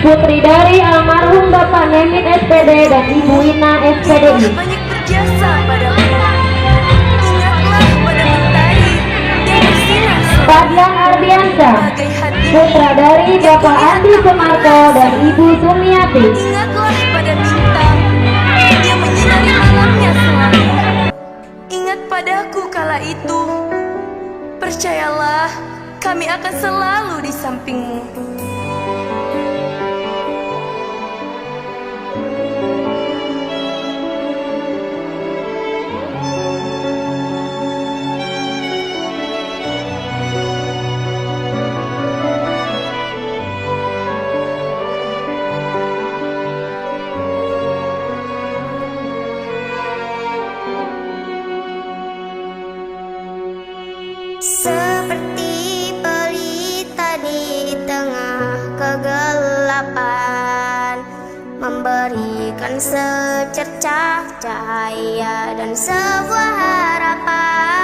putri dari almarhum Bapak Nemin SPD dan Ibu Ina SPDI. Banyak berjasa padaku. Ingatlah pada mentari yang bersinar Fadlan Ardiansyah, sebagai hati. putra dari Bapak Andi Sumarto dan Ibu Sumiati. Ingatlah pada bintang yang menyinari malamnya selalu. Ingat padaku kala itu. Percayalah, kami akan selalu di sampingmu. Seperti pelita di tengah kegelapan, memberikan secercah cahaya dan sebuah harapan.